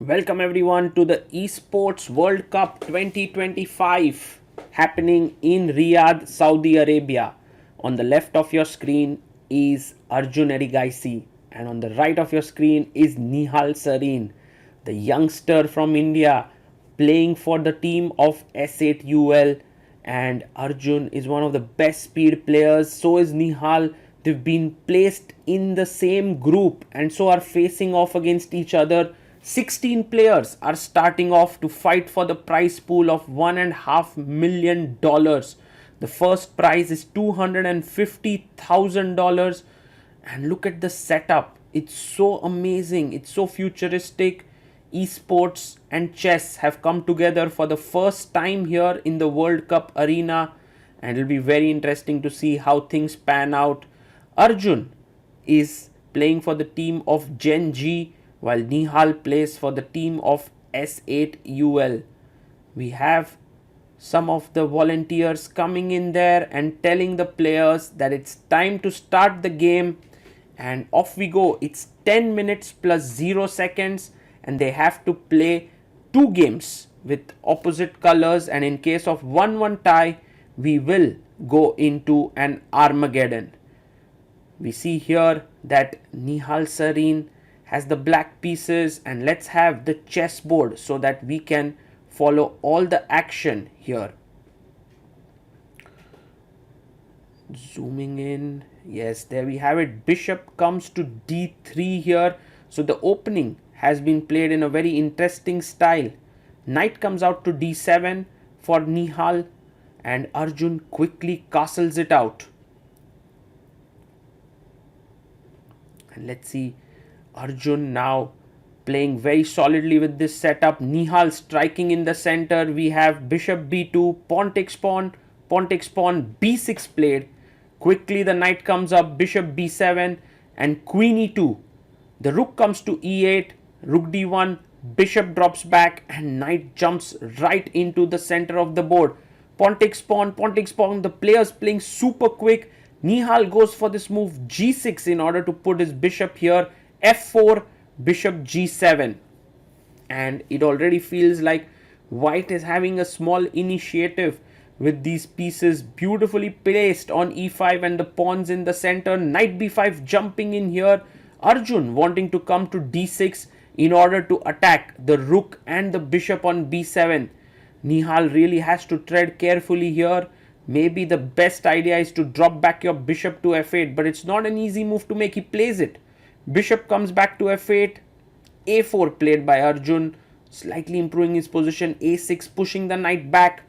Welcome everyone to the Esports World Cup 2025 happening in Riyadh, Saudi Arabia. On the left of your screen is Arjun Erigaisi and on the right of your screen is Nihal Sarin, the youngster from India playing for the team of S8UL, and Arjun is one of the best speed players, so is Nihal. They've been placed in the same group and so are facing off against each other. 16 players are starting off to fight for the prize pool of $1.5 million. The first prize is $250,000. And look at the setup. It's so amazing. It's so futuristic. Esports and chess have come together for the first time here in the World Cup arena. And it'll be very interesting to see how things pan out. Arjun is playing for the team of Gen G, while Nihal plays for the team of S8UL. We have some of the volunteers coming in there and telling the players that it's time to start the game, and off we go. It's 10 minutes plus 0 seconds and they have to play two games with opposite colors, and in case of 1-1 tie we will go into an Armageddon. We see here that Nihal Sarin has the black pieces, and let's have the chessboard so that we can follow all the action here. Zooming in, yes, there we have it. Bishop comes to d3 here, so the opening has been played in a very interesting style. Knight comes out to d7 for Nihal, and Arjun quickly castles it out. And let's see Arjun now playing very solidly with this setup. Nihal striking in the center. We have bishop b2, pawn takes pawn, b6 played. Quickly the knight comes up, bishop b7 and queen e2. The rook comes to e8, rook d1, bishop drops back and knight jumps right into the center of the board. Pawn takes pawn, the players playing super quick. Nihal goes for this move g6 in order to put his bishop here. f4, bishop g7, and it already feels like white is having a small initiative with these pieces beautifully placed on e5 and the pawns in the center. Knight b5 jumping in here. Arjun wanting to come to d6 in order to attack the rook and the bishop on b7. Nihal really has to tread carefully here. Maybe the best idea is to drop back your bishop to f8, but it's not an easy move to make. He plays it. Bishop comes back to f8, a4 played by Arjun, slightly improving his position, a6 pushing the knight back,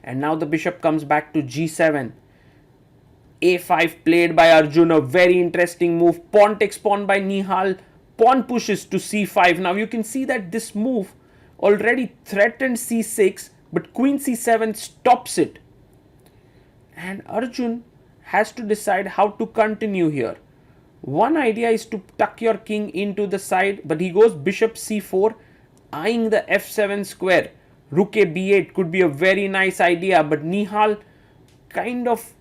and now the bishop comes back to g7, a5 played by Arjun, a very interesting move. Pawn takes pawn by Nihal, pawn pushes to c5. Now you can see that this move already threatened c6, but queen c7 stops it, and Arjun has to decide how to continue here. One idea is to tuck your king into the side, but he goes bishop c4, eyeing the f7 square. Rook a b8 could be a very nice idea, but Nihal kind of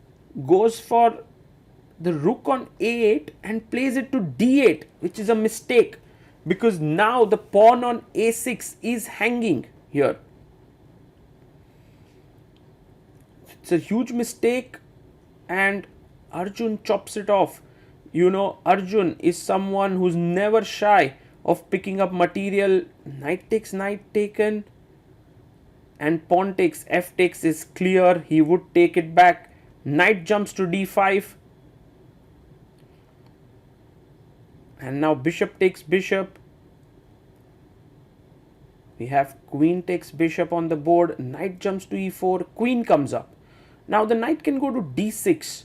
goes for the rook on a8 and plays it to d8, which is a mistake because now the pawn on a6 is hanging here. It's a huge mistake and Arjun chops it off. You know, Arjun is someone who's never shy of picking up material. Knight takes, knight taken, and pawn takes, f takes is clear. He would take it back. Knight jumps to d5, and now bishop takes bishop. We have queen takes bishop on the board. Knight jumps to e4, queen comes up. Now the knight can go to d6.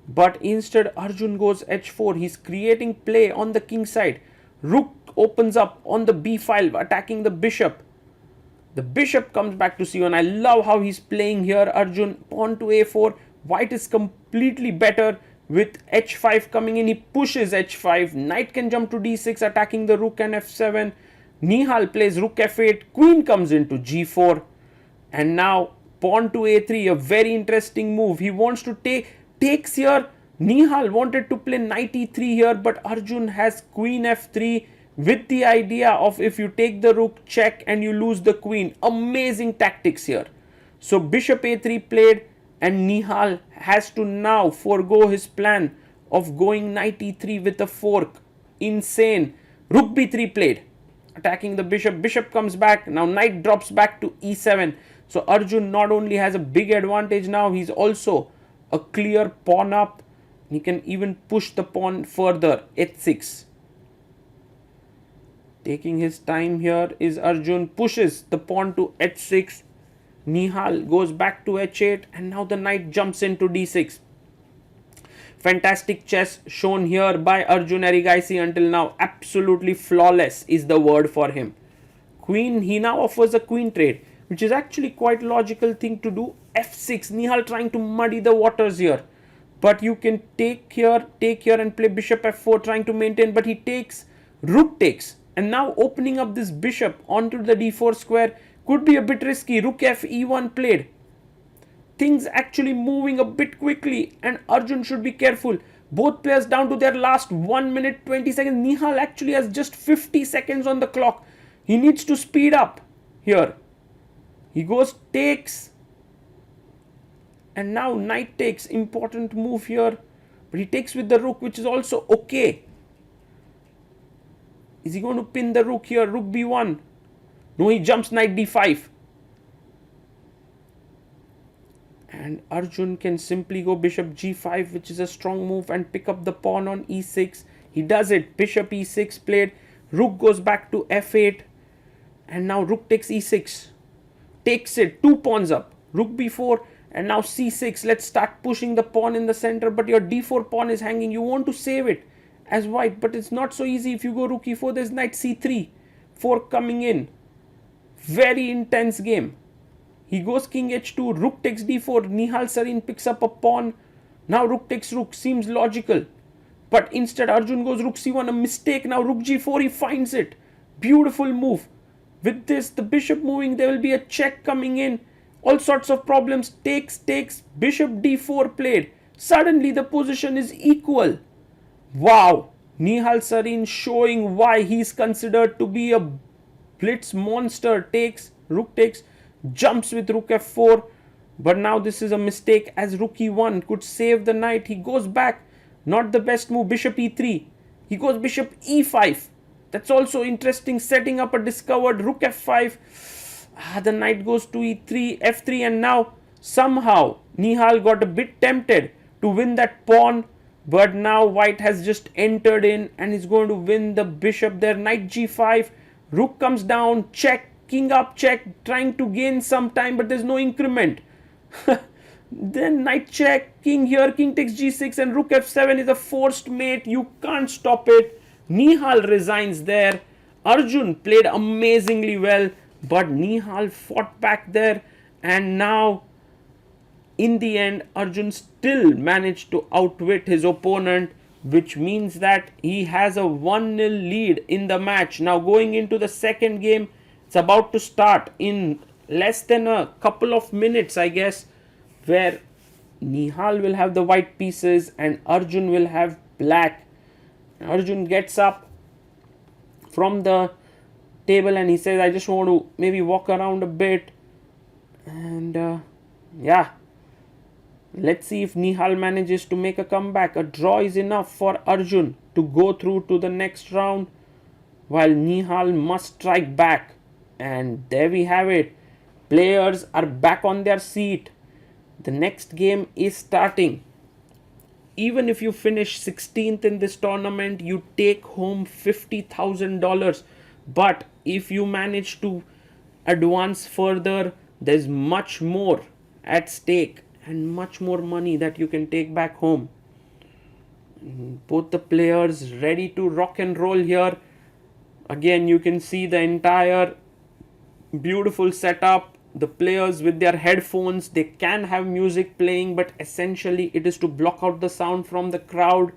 But instead Arjun goes h4. He's creating play on the king side. Rook opens up on the b file, attacking the bishop. The bishop comes back to c1. I love how he's playing here. Arjun, pawn to a4. White is completely better with h5 coming in. He pushes h5. Knight can jump to d6, attacking the rook and f7. Nihal plays rook f8. Queen comes into g4. And now pawn to a3. A very interesting move. He wants to takes here. Nihal wanted to play knight e3 here, but Arjun has queen f3, with the idea of if you take the rook, check, and you lose the queen. Amazing tactics here. So bishop a3 played, and Nihal has to now forego his plan of going knight e3 with a fork. Insane. Rook b3 played, attacking the bishop. Bishop comes back. Now knight drops back to e7. So Arjun not only has a big advantage now, he's also a clear pawn up. He can even push the pawn further. h6. Taking his time here is Arjun, pushes the pawn to h6. Nihal goes back to h8, and now the knight jumps into d6. Fantastic chess shown here by Arjun Erigaisi until now. Absolutely flawless is the word for him. Queen, he now offers a queen trade, which is actually quite logical thing to do. f6, Nihal trying to muddy the waters here. But you can take here and play bishop f4, trying to maintain, but he takes, rook takes. And now opening up this bishop onto the d4 square could be a bit risky. Rook f e1 played. Things actually moving a bit quickly, and Arjun should be careful. Both players down to their last 1 minute 20 seconds. Nihal actually has just 50 seconds on the clock. He needs to speed up here. He goes, takes, and now knight takes. Important move here, but he takes with the rook, which is also okay. Is he going to pin the rook here? Rook b1. No, he jumps knight d5. And Arjun can simply go bishop g5, which is a strong move, and pick up the pawn on e6. He does it. Bishop e6 played. Rook goes back to f8. And now rook takes e6. Takes it. 2 pawns up. Rook b4. And now c6. Let's start pushing the pawn in the center. But your d4 pawn is hanging. You want to save it as white, but it's not so easy. If you go rook e4, there's knight c3. Fork coming in. Very intense game. He goes king h2, rook takes d4, Nihal Sarin picks up a pawn. Now rook takes rook, seems logical. But instead Arjun goes rook c1, a mistake. Now rook g4, he finds it. Beautiful move. With this, the bishop moving, there will be a check coming in. All sorts of problems. Takes, bishop d4 played. Suddenly the position is equal. Wow. Nihal Sarin showing why he's considered to be a blitz monster. Takes, rook takes, jumps with rook f4, but now this is a mistake as rook e1 could save the knight. He goes back, not the best move. Bishop e3, he goes bishop e5. That's also interesting, setting up a discovered rook f5. The knight goes to e3, f3, and now somehow Nihal got a bit tempted to win that pawn, but now white has just entered in and is going to win the bishop there. Knight g5, rook comes down, check, king up, check, trying to gain some time, but there's no increment. Then knight check, king here, king takes g6, and rook f7 is a forced mate. You can't stop it. Nihal resigns there. Arjun played amazingly well, but Nihal fought back there, and now in the end Arjun still managed to outwit his opponent, which means that he has a 1-0 lead in the match. Now going into the second game, it's about to start in less than a couple of minutes, I guess, where Nihal will have the white pieces and Arjun will have black. Arjun gets up from the table and he says, I just want to maybe walk around a bit. And yeah, let's see if Nihal manages to make a comeback. A draw is enough for Arjun to go through to the next round, while Nihal must strike back. And there we have it. Players are back on their seat. The next game is starting. Even if you finish 16th in this tournament, you take home $50,000. But if you manage to advance further, there's much more at stake and much more money that you can take back home. Both the players ready to rock and roll here. Again, you can see the entire beautiful setup. The players with their headphones, they can have music playing, but essentially it is to block out the sound from the crowd.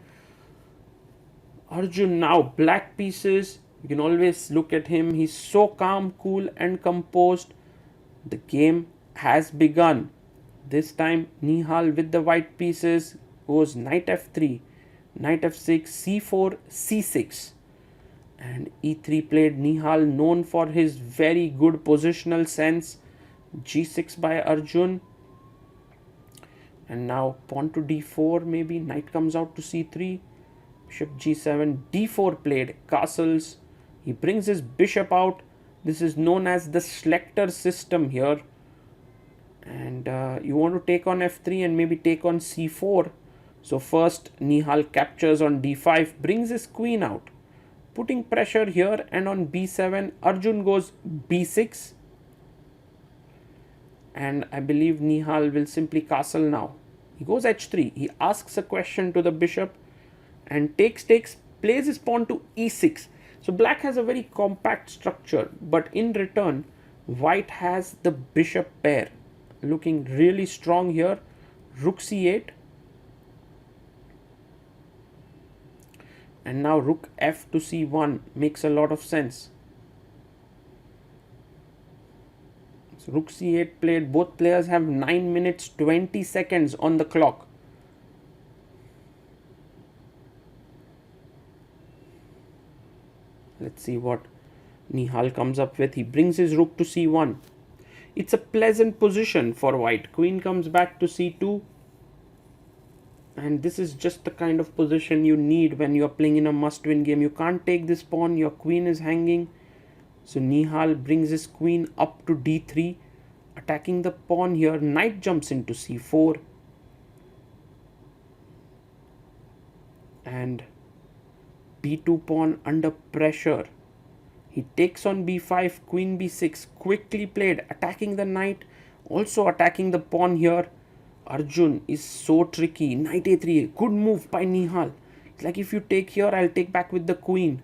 Arjun now black pieces. You can always look at him. He's so calm, cool and composed. The game has begun. This time Nihal with the white pieces goes knight f3, knight f6, c4, c6. And e3 played Nihal, known for his very good positional sense. g6 by Arjun. And now pawn to d4, maybe knight comes out to c3. Bishop g7, d4 played, castles. He brings his bishop out. This is known as the Schlechter system here. And you want to take on f3 and maybe take on c4. So first Nihal captures on d5, brings his queen out, putting pressure here, and on b7 Arjun goes b6. And I believe Nihal will simply castle now. He goes h3. He asks a question to the bishop and takes, plays his pawn to e6. So black has a very compact structure, but in return, white has the bishop pair, looking really strong here. Rook c8. And now rook f to c1 makes a lot of sense. So rook c8 played. Both players have 9 minutes 20 seconds on the clock. Let's see what Nihal comes up with. He brings his rook to c1. It's a pleasant position for white. Queen comes back to c2. And this is just the kind of position you need when you're playing in a must-win game. You can't take this pawn. Your queen is hanging. So Nihal brings his queen up to d3. Attacking the pawn here. Knight jumps into c4. And b2 pawn under pressure. He takes on b5, queen b6, quickly played, attacking the knight, also attacking the pawn here. Arjun is so tricky. Knight a3, good move by Nihal. It's like, if you take here, I'll take back with the queen.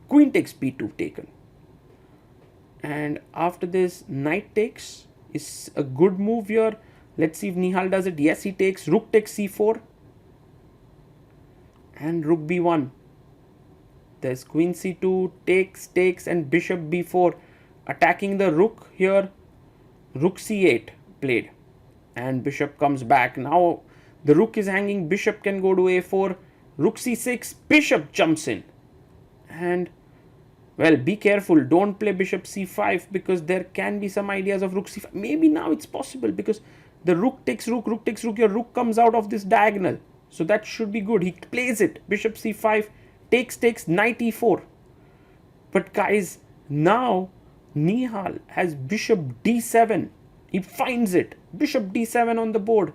Queen takes b2, taken. And after this, knight takes is a good move here. Let's see if Nihal does it. Yes, he takes. Rook takes c4. And rook b1. There's queen c2, takes, and bishop b4. Attacking the rook here. Rook c8 played. And bishop comes back. Now the rook is hanging. Bishop can go to a4. Rook c6. Bishop jumps in. And, well, be careful. Don't play bishop c5, because there can be some ideas of rook c5. Maybe now it's possible, because the rook takes rook, your rook comes out of this diagonal. So that should be good. He plays it. Bishop c5, takes, knight e4. But guys, now Nihal has bishop d7. He finds it. Bishop d7 on the board.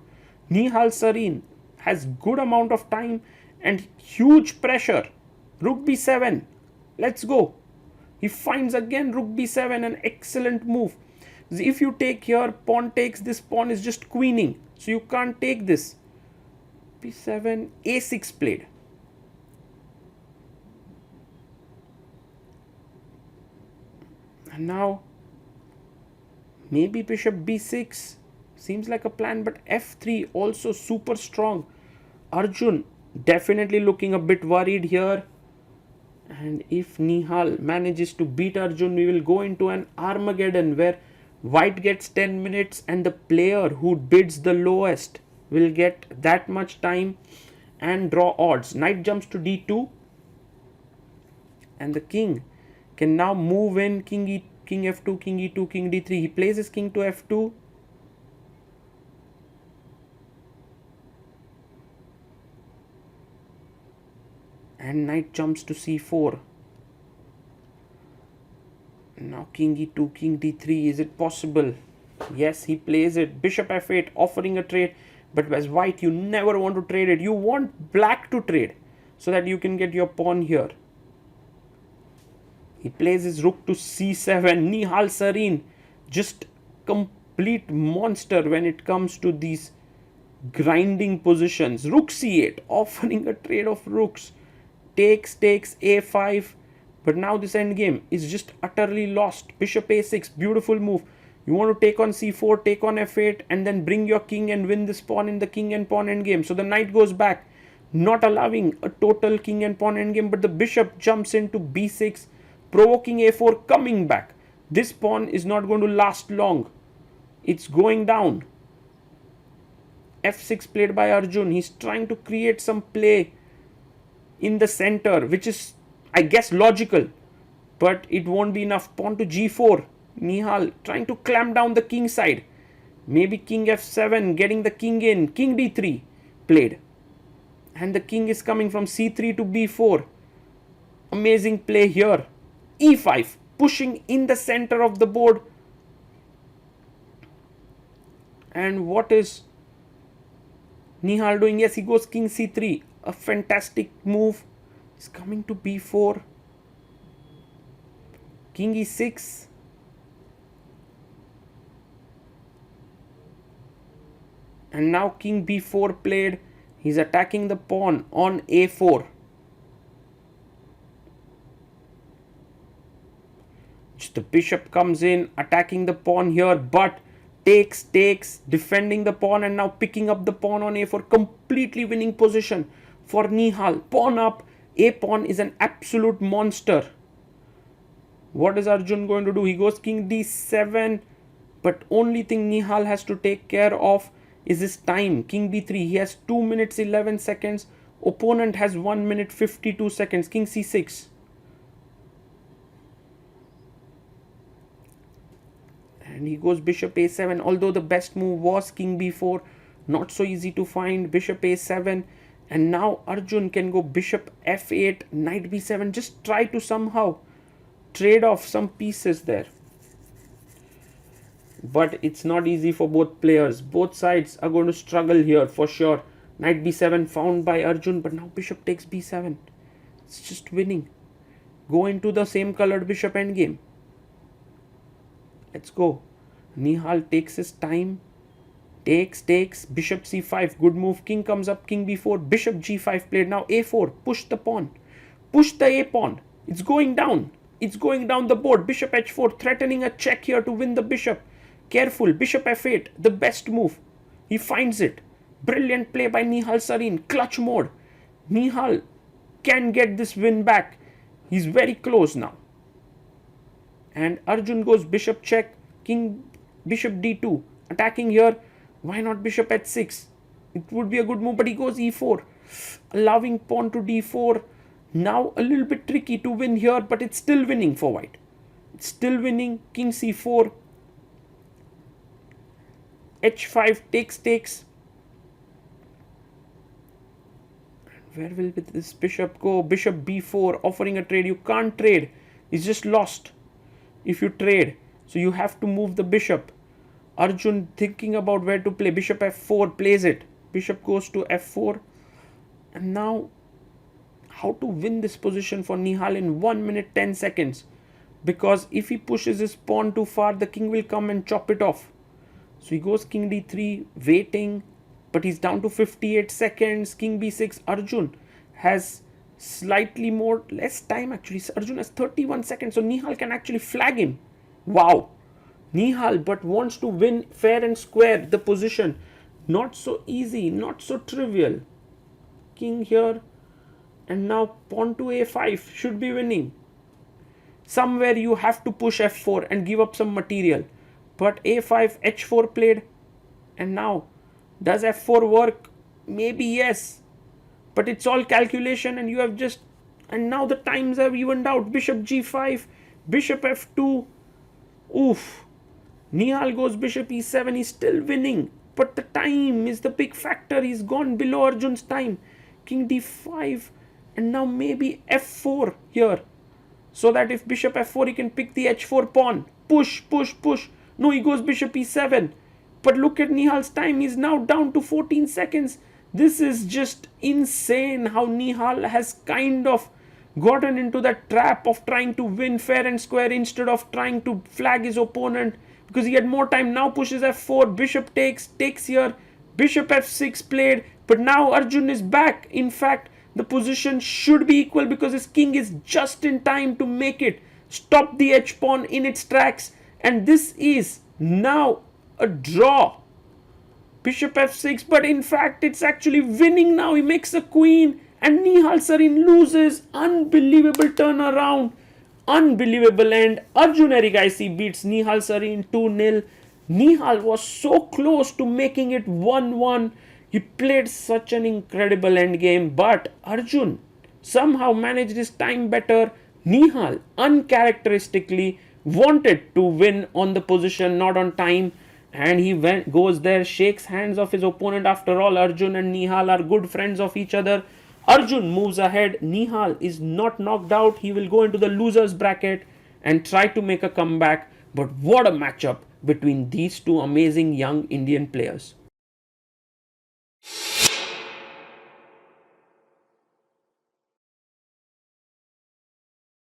Nihal Sarin has good amount of time and huge pressure. Rook b7. Let's go. He finds again rook b7, an excellent move. If you take here, pawn takes, this pawn is just queening. So you can't take this. b7, a6 played. And now maybe bishop b6 seems like a plan, but f3 also super strong. Arjun definitely looking a bit worried here. And if Nihal manages to beat Arjun, we will go into an Armageddon where white gets 10 minutes and the player who bids the lowest will get that much time and draw odds. Knight jumps to d2. And the king can now move in. King f2, king e2, king d3. He plays his king to f2. And knight jumps to c4. Now king e2, king d3. Is it possible? Yes, he plays it. Bishop f8, offering a trade. But as white, you never want to trade it. You want black to trade so that you can get your pawn here. He plays his rook to c7. Nihal Sarin, just complete monster when it comes to these grinding positions. Rook c8, offering a trade of rooks. Takes, a5. But now this endgame is just utterly lost. Bishop a6, beautiful move. You want to take on c4, take on f8, and then bring your king and win this pawn in the king and pawn endgame. So the knight goes back, not allowing a total king and pawn endgame, but the bishop jumps into b6, provoking a4, coming back. This pawn is not going to last long. It's going down. f6 played by Arjun. He's trying to create some play in the center, which is, I guess logical, but it won't be enough. Pawn to g4. Nihal trying to clamp down the king side. Maybe king f7, getting the king in. King d3 played. And the king is coming from c3 to b4. Amazing play here. e5, pushing in the center of the board. And what is Nihal doing? Yes, he goes king c3. A fantastic move. He's coming to b4. King e6. And now king b4 played. He's attacking the pawn on a4. The bishop comes in, attacking the pawn here, but takes, defending the pawn, and now picking up the pawn on a4. Completely winning position for Nihal. Pawn up. A pawn is an absolute monster. What is Arjun going to do? He goes king d7, but only thing Nihal has to take care of is his time. King b3. He has 2 minutes 11 seconds. Opponent has 1 minute 52 seconds. King c6. And he goes bishop a7. Although the best move was king b4, not so easy to find. Bishop a7. And now Arjun can go bishop f8, knight b7. Just try to somehow trade off some pieces there. But it's not easy for both players. Both sides are going to struggle here for sure. Knight b7 found by Arjun, but now bishop takes b7. It's just winning. Go into the same colored bishop endgame. Let's go. Nihal takes his time. Takes. Bishop c5. Good move. King comes up. King b4. Bishop g5 played. Now a4. Push the pawn. Push the a pawn. It's going down. It's going down the board. Bishop h4. Threatening a check here to win the bishop. Careful. Bishop f8. The best move. He finds it. Brilliant play by Nihal Sarin. Clutch mode. Nihal can get this win back. He's very close now. And Arjun goes bishop check. King bishop d2. Attacking here. Why not bishop h6? It would be a good move, but he goes e4. Allowing pawn to d4. Now a little bit tricky to win here, but it's still winning for white. It's still winning. King c4. h5 takes. Where will this bishop go? Bishop b4, offering a trade. You can't trade. He's just lost if you trade. So you have to move the bishop. Arjun thinking about where to play. Bishop f4, plays it. Bishop goes to f4. And now, how to win this position for Nihal in 1 minute 10 seconds? Because if he pushes his pawn too far, the king will come and chop it off. So he goes king d3, waiting. But he's down to 58 seconds. King b6. Arjun has slightly less time actually. Arjun has 31 seconds. So Nihal can actually flag him. Wow. Nihal but wants to win fair and square the position. Not so easy. Not so trivial. King here. And now pawn to a5 should be winning. Somewhere you have to push f4 and give up some material. But a5, h4 played. And now, does f4 work? Maybe yes. But it's all calculation and you have just... And now the times have evened out. Bishop g5, bishop f2. Oof. Nihal goes bishop e7. He's still winning. But the time is the big factor. He's gone below Arjun's time. King d5. And now maybe f4 here. So that if bishop f4, he can pick the h4 pawn. Push. No, he goes bishop e7. But look at Nihal's time. He's now down to 14 seconds. This is just insane how Nihal has kind of gotten into that trap of trying to win fair and square instead of trying to flag his opponent. Because he had more time. Now pushes f4. Bishop takes here. Bishop f6 played. But now Arjun is back. In fact, the position should be equal because his king is just in time to make it. Stop the h pawn in its tracks. And this is now a draw. Bishop f6, but in fact it's actually winning now. He makes a queen and Nihal Sarin loses. Unbelievable turnaround. Unbelievable, and Arjun Erigaisi beats Nihal Sarin 2-0. Nihal was so close to making it 1-1. He played such an incredible endgame, but Arjun somehow managed his time better. Nihal uncharacteristically wanted to win on the position, not on time, and he goes there, shakes hands of his opponent. After all, Arjun and Nihal are good friends of each other. Arjun moves ahead. Nihal is not knocked out. He will go into the losers bracket and try to make a comeback. But what a matchup between these two amazing young Indian players.